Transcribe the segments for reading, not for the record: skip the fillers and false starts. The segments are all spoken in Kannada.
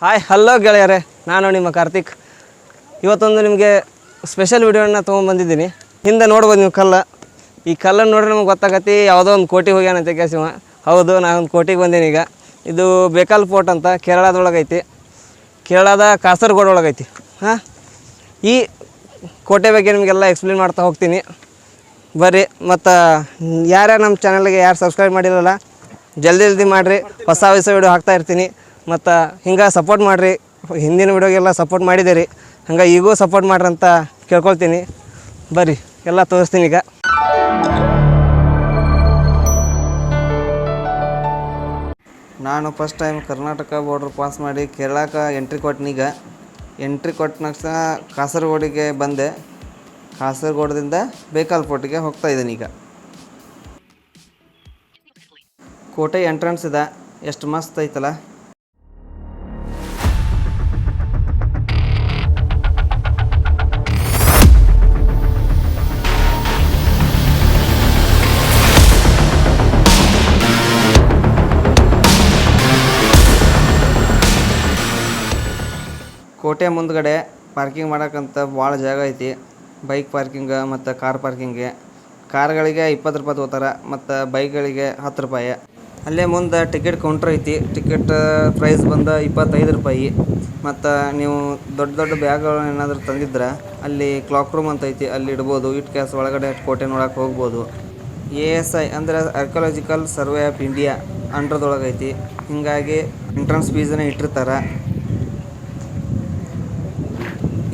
ಹಾಯ್ ಹಲೋ ಗೆಳೆಯರೇ, ನಾನು ನಿಮ್ಮ ಕಾರ್ತಿಕ್. ಇವತ್ತೊಂದು ನಿಮಗೆ ಸ್ಪೆಷಲ್ ವಿಡಿಯೋನ ತೊಗೊಂಡ್ಬಂದಿದ್ದೀನಿ. ಹಿಂದೆ ನೋಡ್ಬೋದು ನೀವು ಈ ಕಲ್ಲನ್ನು ನೋಡ್ರೆ ನಮಗೆ ಗೊತ್ತಾಗತ್ತೆ ಯಾವುದೋ ಒಂದು ಕೋಟಿಗೆ ಹೋಗ್ಯಾನಂತೆ ಕೇಸಿವ. ಹೌದು, ನಾನೊಂದು ಕೋಟಿಗೆ ಬಂದೀನಿ ಈಗ. ಇದು ಬೇಕಲ್ ಫೋರ್ಟ್ ಅಂತ ಕೇರಳದೊಳಗೈತಿ, ಕೇರಳದ ಕಾಸರಗೋಡು ಒಳಗೈತಿ. ಈ ಕೋಟೆ ಬಗ್ಗೆ ನಿಮಗೆಲ್ಲ ಎಕ್ಸ್ಪ್ಲೇನ್ ಮಾಡ್ತಾ ಹೋಗ್ತೀನಿ ಬರ್ರಿ. ಮತ್ತು ಯಾರ್ಯಾರು ನಮ್ಮ ಚಾನಲ್ಗೆ ಸಬ್ಸ್ಕ್ರೈಬ್ ಮಾಡಿರಲ್ಲ ಜಲ್ದಿ ಮಾಡಿರಿ, ಹೊಸ ವಿಡಿಯೋ ಹಾಕ್ತಾ ಇರ್ತೀನಿ. ಮತ್ತು ಹಿಂಗೆ ಸಪೋರ್ಟ್ ಮಾಡಿರಿ. ಹಿಂದಿನ ವಿಡಿಯೋಗೆಲ್ಲ ಸಪೋರ್ಟ್ ಮಾಡಿದ್ದೀರಿ, ಹಂಗೆ ಈಗೂ ಸಪೋರ್ಟ್ ಮಾಡ್ರಿ ಅಂತ ಕೇಳ್ಕೊಳ್ತೀನಿ. ಬರ್ರಿ ಎಲ್ಲ ತೋರಿಸ್ತೀನಿ ಈಗ. ನಾನು first time Karnataka border pass ಮಾಡಿ ಕೇರಳಕ್ಕೆ ಎಂಟ್ರಿ ಕೊಟ್ಟನೀಗ. ಎಂಟ್ರಿ ಕೊಟ್ಟ ತಕ್ಷಣ ಕಾಸರಗೋಡಿಗೆ ಬಂದೆ. ಕಾಸರಗೋಡದಿಂದ ಬೇಕಲ್ ಫೋರ್ಟಿಗೆ ಹೋಗ್ತಾ ಇದ್ದೀನಿ ಈಗ. ಕೋಟೆ ಎಂಟ್ರೆನ್ಸ್ ಇದೆ, ಎಷ್ಟು ಮಸ್ತ್ ಐತಲ್ಲ. ಕೋಟೆ ಮುಂದ್ಗಡೆ ಪಾರ್ಕಿಂಗ್ ಮಾಡೋಕ್ಕಂತ ಭಾಳ ಜಾಗ ಐತಿ. ಬೈಕ್ ಪಾರ್ಕಿಂಗ್ ಮತ್ತು ಕಾರ್ ಪಾರ್ಕಿಂಗ್ಗೆ. ಕಾರ್ಗಳಿಗೆ 20 ರೂಪಾಯಿ ತೊಗೋತಾರೆ ಮತ್ತು ಬೈಕ್ಗಳಿಗೆ 10 ರೂಪಾಯಿ. ಅಲ್ಲೇ ಮುಂದೆ ಟಿಕೆಟ್ ಕೌಂಟ್ರ್ ಐತಿ. ಟಿಕೆಟ್ ಪ್ರೈಸ್ ಬಂದು 25 ರೂಪಾಯಿ. ಮತ್ತು ನೀವು ದೊಡ್ಡ ಬ್ಯಾಗ್ಗಳು ಏನಾದರೂ ತಂದಿದ್ರೆ ಅಲ್ಲಿ ಕ್ಲಾಕ್ ರೂಮ್ ಅಂತ ಐತಿ, ಅಲ್ಲಿ ಇಡ್ಬೋದು. ಇಟ್ಟು ಕ್ಯಾಸ್ ಒಳಗಡೆ ಕೋಟೆ ನೋಡೋಕೆ ಹೋಗ್ಬೋದು. ASI ಅಂದರೆ ಆರ್ಕಿಯಾಲಜಿಕಲ್ ಸರ್ವೆ ಆಫ್ ಇಂಡಿಯಾ ಅಂಡ್ರದೊಳಗೈತಿ. ಹೀಗಾಗಿ ಎಂಟ್ರೆನ್ಸ್ ಫೀಸನ್ನೇ ಇಟ್ಟಿರ್ತಾರೆ.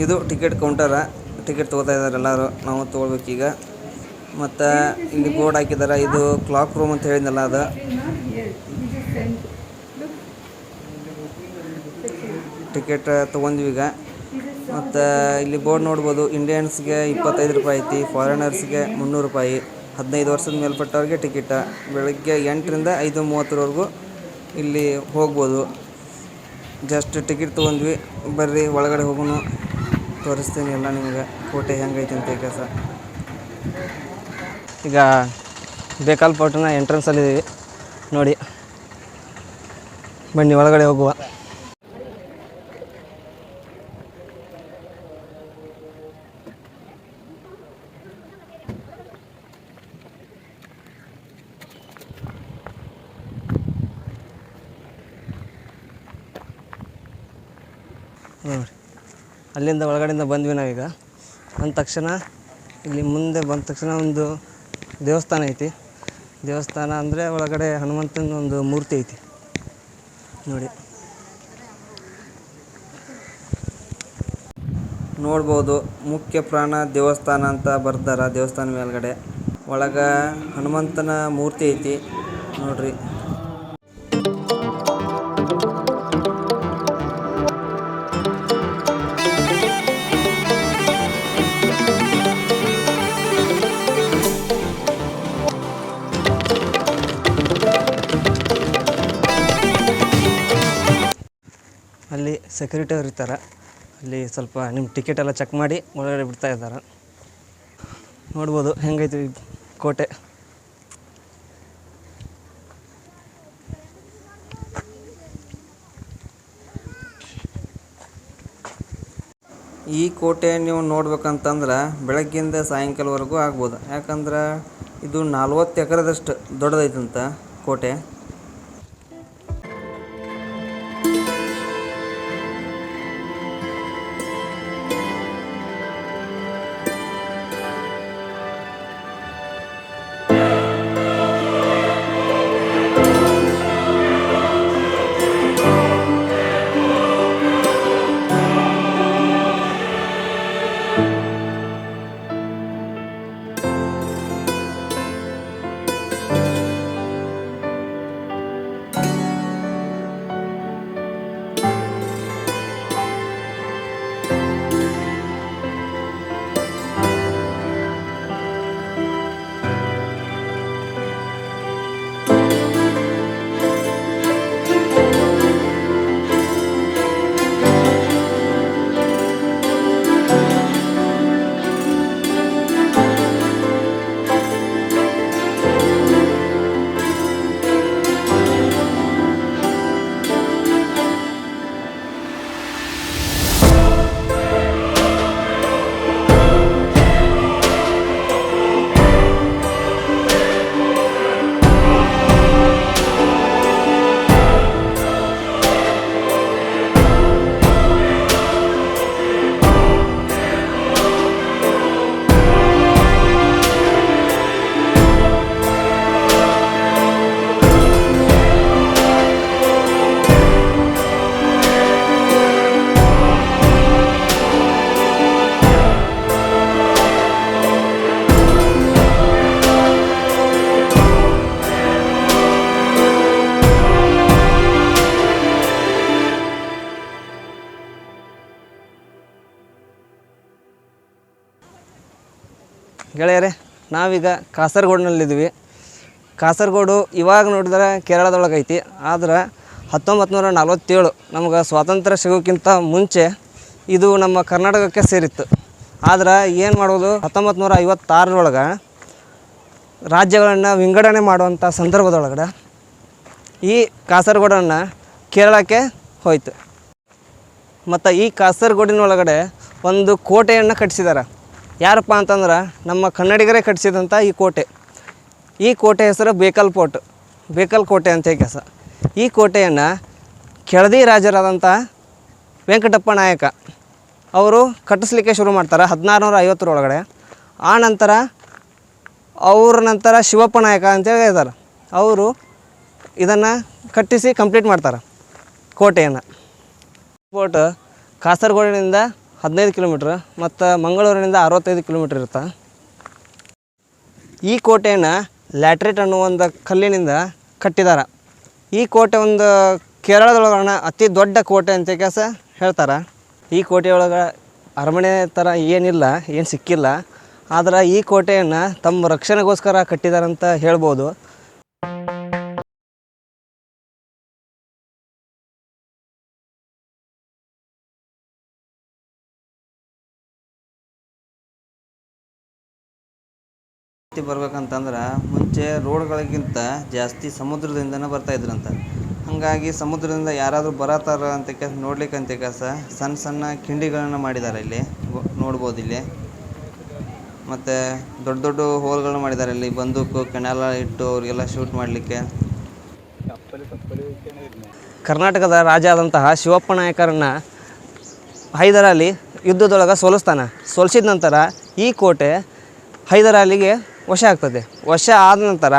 ಇದು ಟಿಕೆಟ್ ಕೌಂಟರ. ಟಿಕೆಟ್ ತೊಗೋತಾ ಇದ್ದಾರೆ ಎಲ್ಲರೂ, ನಾವು ತೊಗೊಳ್ಬೇಕೀಗ. ಮತ್ತು ಇಲ್ಲಿ ಬೋರ್ಡ್ ಹಾಕಿದ್ದಾರೆ, ಇದು ಕ್ಲಾಕ್ ರೂಮ್ ಅಂತ ಹೇಳಿದ್ನಲ್ಲ ಅದು. ಟಿಕೆಟ್ ತೊಗೊಂಡ್ವಿ ಈಗ. ಮತ್ತು ಇಲ್ಲಿ ಬೋರ್ಡ್ ನೋಡ್ಬೋದು, ಇಂಡಿಯನ್ಸ್ಗೆ 25 ರೂಪಾಯಿ ಐತಿ, ಫಾರಿನರ್ಸ್ಗೆ 300 ರೂಪಾಯಿ. 15 ವರ್ಷದ ಮೇಲ್ಪಟ್ಟವ್ರಿಗೆ ಟಿಕೆಟ. ಬೆಳಗ್ಗೆ 8ರಿಂದ 5:30ವರೆಗೂ ಇಲ್ಲಿ ಹೋಗ್ಬೋದು. ಜಸ್ಟ್ ಟಿಕೆಟ್ ತೊಗೊಂಡ್ವಿ, ಬರ್ರಿ ಒಳಗಡೆ ಹೋಗೋಣ. ತೋರಿಸ್ತೀನಿ ಎಲ್ಲ ನಿಮಗೆ ಕೋಟೆ ಹೆಂಗೈತಿ ಅಂತ ಕೆಲಸ. ಈಗ ಬೇಕಲ್ ಫೋರ್ಟ್ನ ಎಂಟ್ರೆನ್ಸಲ್ಲಿದ್ದೀವಿ ನೋಡಿ, ಬನ್ನಿ ಒಳಗಡೆ ಹೋಗುವ. ನೋಡಿ, ಅಲ್ಲಿಂದ ಒಳಗಡೆಯಿಂದ ಬಂದ್ವಿ ನಾವೀಗ. ಅಂದ ತಕ್ಷಣ ಇಲ್ಲಿ ಮುಂದೆ ಬಂದ ತಕ್ಷಣ ಒಂದು ದೇವಸ್ಥಾನ ಐತಿ. ದೇವಸ್ಥಾನ ಅಂದರೆ ಒಳಗಡೆ ಹನುಮಂತನ ಒಂದು ಮೂರ್ತಿ ಐತಿ ನೋಡಿ. ನೋಡ್ಬೋದು, ಮುಖ್ಯ ಪ್ರಾಣ ದೇವಸ್ಥಾನ ಅಂತ ಬರ್ದಾರ ದೇವಸ್ಥಾನ ಮೇಲ್ಗಡೆ. ಒಳಗೆ ಹನುಮಂತನ ಮೂರ್ತಿ ಐತಿ ನೋಡ್ರಿ. ಅಲ್ಲಿ ಸೆಕ್ಯೂರಿಟಿ ಅವ್ರು ಇರ್ತಾರೆ. ಅಲ್ಲಿ ಸ್ವಲ್ಪ ನಿಮ್ಮ ಟಿಕೆಟ್ ಎಲ್ಲ ಚೆಕ್ ಮಾಡಿ ಒಳಗಡೆ ಬಿಡ್ತಾ ಇದ್ದಾರೆ. ನೋಡ್ಬೋದು ಹೆಂಗೈತಿ ಕೋಟೆ. ಈ ಕೋಟೆ ನೀವು ನೋಡ್ಬೇಕಂತಂದ್ರೆ ಬೆಳಗ್ಗಿಂದ ಸಾಯಂಕಾಲವರೆಗೂ ಆಗ್ಬೋದು. ಯಾಕಂದ್ರೆ ಇದು 40 ಎಕರೆದಷ್ಟು ದೊಡ್ಡದೈತಂತ ಕೋಟೆ. ಗೆಳೆಯರೇ, ನಾವೀಗ ಕಾಸರಗೋಡಿನಲ್ಲಿದ್ದೀವಿ. ಕಾಸರಗೋಡು ಇವಾಗ ನೋಡಿದ್ರೆ ಕೇರಳದೊಳಗೆ ಐತಿ. ಆದ್ರೆ 1947 ನಮ್ಗೆ ಸ್ವಾತಂತ್ರ್ಯ ಸಿಗೋಕ್ಕಿಂತ ಮುಂಚೆ ಇದು ನಮ್ಮ ಕರ್ನಾಟಕಕ್ಕೆ ಸೇರಿತ್ತು. ಆದ್ರೆ ಏನು ಮಾಡೋದು, 1956 ರಾಜ್ಯಗಳನ್ನು ವಿಂಗಡಣೆ ಮಾಡುವಂಥ ಸಂದರ್ಭದೊಳಗಡೆ ಈ ಕಾಸರಗೋಡನ್ನು ಕೇರಳಕ್ಕೆ ಹೋಯ್ತು. ಮತ್ತು ಈ ಕಾಸರಗೋಡಿನೊಳಗಡೆ ಒಂದು ಕೋಟೆಯನ್ನು ಕಟ್ಟಿಸಿದ್ದಾರೆ. ಯಾರಪ್ಪ ಅಂತಂದ್ರೆ ನಮ್ಮ ಕನ್ನಡಿಗರೇ ಕಟ್ಟಿಸಿದಂಥ ಈ ಕೋಟೆ. ಈ ಕೋಟೆ ಹೆಸರು ಬೇಕಲ್ ಫೋರ್ಟ್, ಬೇಕಲ್ ಕೋಟೆ ಅಂತ ಕೆಲಸ. ಈ ಕೋಟೆಯನ್ನು ಕೆಳದಿ ರಾಜರಾದಂಥ ವೆಂಕಟಪ್ಪ ನಾಯಕ ಅವರು ಕಟ್ಟಿಸ್ಲಿಕ್ಕೆ ಶುರು ಮಾಡ್ತಾರೆ 1650 ಆ ನಂತರ ಅವ್ರ ನಂತರ ಶಿವಪ್ಪ ನಾಯಕ ಅಂತೇಳಿ ಇದ್ದಾರೆ. ಅವರು ಇದನ್ನು ಕಟ್ಟಿಸಿ ಕಂಪ್ಲೀಟ್ ಮಾಡ್ತಾರೆ ಕೋಟೆಯನ್ನು. ಫೋರ್ಟ್ ಕಾಸರಗೋಡಿನಿಂದ 15 ಕಿಲೋಮೀಟ್ರ್ ಮತ್ತು ಮಂಗಳೂರಿನಿಂದ 65 ಕಿಲೋಮೀಟ್ರ್ ಇರುತ್ತೆ. ಈ ಕೋಟೆಯನ್ನು ಲ್ಯಾಟ್ರೇಟ್ ಅನ್ನೋ ಒಂದು ಕಲ್ಲಿನಿಂದ ಕಟ್ಟಿದ್ದಾರೆ. ಈ ಕೋಟೆ ಒಂದು ಕೇರಳದೊಳಗಡೆ ಅತಿ ದೊಡ್ಡ ಕೋಟೆ ಅಂತ ಕೆಲಸ ಹೇಳ್ತಾರೆ. ಈ ಕೋಟೆಯೊಳಗೆ ಅರಮನೆ ಥರ ಏನಿಲ್ಲ, ಏನು ಸಿಕ್ಕಿಲ್ಲ. ಆದ್ರೆ ಈ ಕೋಟೆಯನ್ನು ತಮ್ಮ ರಕ್ಷಣೆಗೋಸ್ಕರ ಕಟ್ಟಿದಾರಂತ ಹೇಳ್ಬೋದು. ಬರ್ಬೇಕಂತಂದ್ರೆ ಮುಂಚೆ ರೋಡ್ಗಳಿಗಿಂತ ಜಾಸ್ತಿ ಸಮುದ್ರದಿಂದನೇ ಬರ್ತಾಯಿದ್ರಂತ. ಹಾಗಾಗಿ ಸಮುದ್ರದಿಂದ ಯಾರಾದರೂ ಬರತ್ತಾರ ಅಂತ ಕೆಲಸ ನೋಡ್ಲಿಕ್ಕೆ ಅಂತ ಕೆಲಸ ಸಣ್ಣ ಸಣ್ಣ ಕಿಂಡಿಗಳನ್ನು ಮಾಡಿದ್ದಾರೆ. ಇಲ್ಲಿ ನೋಡ್ಬೋದು. ಇಲ್ಲಿ ಮತ್ತು ದೊಡ್ಡ ದೊಡ್ಡ ಹೋಲ್ಗಳನ್ನ ಮಾಡಿದ್ದಾರೆ. ಇಲ್ಲಿ ಬಂದೂಕು ಕೆನಾಲ ಇಟ್ಟು ಅವರಿಗೆಲ್ಲ ಶೂಟ್ ಮಾಡಲಿಕ್ಕೆ. ಕರ್ನಾಟಕದ ರಾಜ ಆದಂತಹ ಶಿವಪ್ಪ ನಾಯಕರನ್ನು ಹೈದರಾಲಿ ಯುದ್ಧದೊಳಗೆ ಸೋಲಿಸಿದ ನಂತರ ಈ ಕೋಟೆ ಹೈದರಾಲಿಗೆ ವಶ ಆಗ್ತದೆ. ವಶ ಆದ ನಂತರ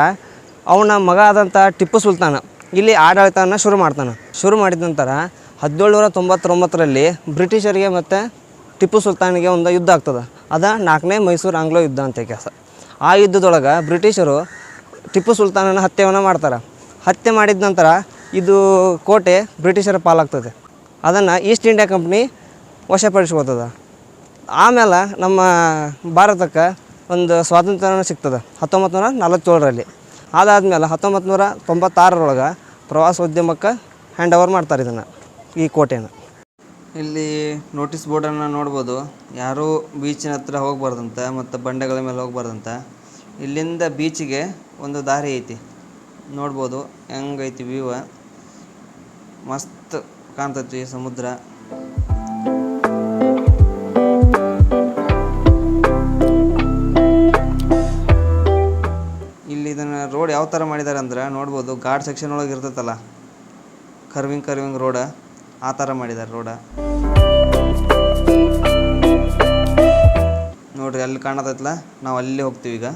ಅವನ ಮಗ ಆದಂಥ ಟಿಪ್ಪು ಸುಲ್ತಾನ ಇಲ್ಲಿ ಆಡಳಿತವನ್ನು ಶುರು ಮಾಡಿದ ನಂತರ 1799 ಬ್ರಿಟಿಷರಿಗೆ ಮತ್ತು ಟಿಪ್ಪು ಸುಲ್ತಾನಿಗೆ ಒಂದು ಯುದ್ಧ ಆಗ್ತದೆ. ಅದು 4ನೇ ಮೈಸೂರು ಆಂಗ್ಲೋ ಯುದ್ಧ ಅಂತ ಕೆಲಸ. ಆ ಯುದ್ಧದೊಳಗೆ ಬ್ರಿಟಿಷರು ಟಿಪ್ಪು ಸುಲ್ತಾನನ ಹತ್ಯೆಯನ್ನು ಮಾಡ್ತಾರೆ. ಹತ್ಯೆ ಮಾಡಿದ ನಂತರ ಇದು ಕೋಟೆ ಬ್ರಿಟಿಷರ ಪಾಲಾಗ್ತದೆ. ಅದನ್ನು ಈಸ್ಟ್ ಇಂಡಿಯಾ ಕಂಪ್ನಿ ವಶಪಡಿಸ್ಕೋತದೆ. ಆಮೇಲೆ ನಮ್ಮ ಭಾರತಕ್ಕೆ ಒಂದು ಸ್ವಾತಂತ್ರ್ಯ ಸಿಗ್ತದೆ 1947. ಅದಾದಮೇಲೆ 1996 ಪ್ರವಾಸೋದ್ಯಮಕ್ಕೆ ಹ್ಯಾಂಡ್ ಓವರ್ ಮಾಡ್ತಾರೆ ಇದನ್ನು, ಈ ಕೋಟೆಯನ್ನು. ಇಲ್ಲಿ ನೋಟಿಸ್ ಬೋರ್ಡನ್ನು ನೋಡ್ಬೋದು. ಯಾರೂ ಬೀಚಿನ ಹತ್ರ ಹೋಗ್ಬಾರ್ದಂತ ಮತ್ತು ಬಂಡೆಗಳ ಮೇಲೆ ಹೋಗ್ಬಾರ್ದಂತ. ಇಲ್ಲಿಂದ ಬೀಚಿಗೆ ಒಂದು ದಾರಿ ಐತಿ, ನೋಡ್ಬೋದು ಹೆಂಗೈತಿ ವ್ಯೂವ. ಮಸ್ತ್ ಕಾಣ್ತೈತಿ ಸಮುದ್ರ. ಇಲ್ಲಿ ಇದನ್ನು ರೋಡ್ ಯಾವ ಥರ ಮಾಡಿದ್ದಾರೆ ಅಂದ್ರೆ ನೋಡ್ಬೋದು. ಘಾಟ್ ಸೆಕ್ಷನ್ ಒಳಗೆ ಇರ್ತೈತಲ್ಲ ಕರ್ವಿಂಗ್ ರೋಡ, ಆ ಥರ ಮಾಡಿದ್ದಾರೆ ರೋಡ. ನೋಡ್ರಿ ಅಲ್ಲಿ ಕಾಣತೈತಲ್ಲ, ನಾವು ಅಲ್ಲಿ ಹೋಗ್ತೀವಿ ಈಗ.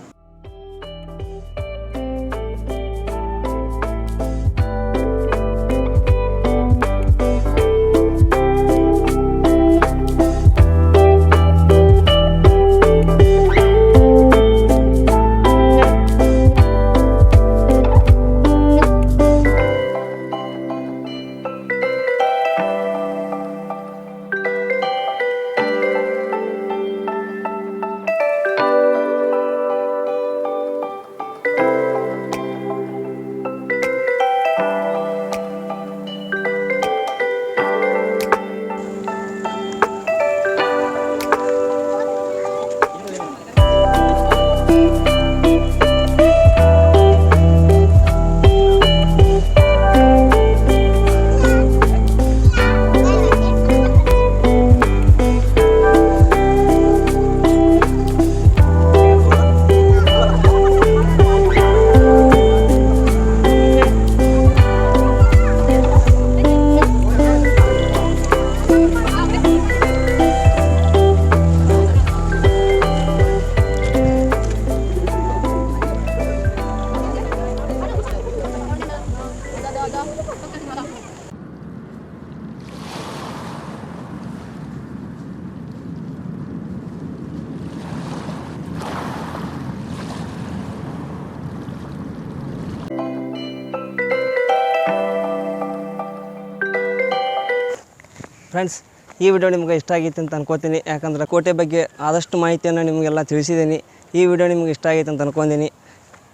ಫ್ರೆಂಡ್ಸ್, ಈ ವಿಡಿಯೋ ನಿಮಗೆ ಇಷ್ಟ ಆಗಿತ್ತು ಅಂತ ಅನ್ಕೋತೀನಿ. ಯಾಕಂದ್ರೆ ಕೋಟೆ ಬಗ್ಗೆ ಆದಷ್ಟು ಮಾಹಿತಿಯನ್ನು ನಿಮಗೆಲ್ಲ ತಿಳಿಸಿದ್ದೀನಿ. ಈ ವಿಡಿಯೋ ನಿಮ್ಗೆ ಇಷ್ಟ ಆಗೈತೆ ಅಂತ ಅನ್ಕೊಂತೀನಿ.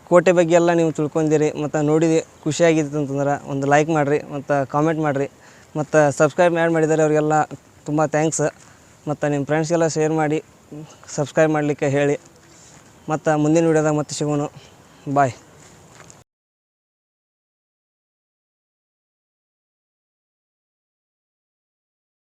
ಕೋಟೆ ಬಗ್ಗೆ ಎಲ್ಲ ನೀವು ತಿಳ್ಕೊಂಡಿರಿ ಮತ್ತು ನೋಡಿರಿ, ಖುಷಿಯಾಗಿತ್ತು ಅಂತಂದ್ರೆ ಒಂದು ಲೈಕ್ ಮಾಡಿರಿ ಮತ್ತು ಕಾಮೆಂಟ್ ಮಾಡಿರಿ ಮತ್ತು ಸಬ್ಸ್ಕ್ರೈಬ್ ಮಾಡಿದ್ದಾರೆ ಅವರಿಗೆಲ್ಲ ತುಂಬ ಥ್ಯಾಂಕ್ಸ್. ಮತ್ತು ನಿಮ್ಮ ಫ್ರೆಂಡ್ಸ್ಗೆಲ್ಲ ಶೇರ್ ಮಾಡಿ ಸಬ್ಸ್ಕ್ರೈಬ್ ಮಾಡಲಿಕ್ಕೆ ಹೇಳಿ. ಮತ್ತು ಮುಂದಿನ ವಿಡಿಯೋದಾಗ ಮತ್ತೆ ಸಿಗೋಣ. ಬಾಯ್.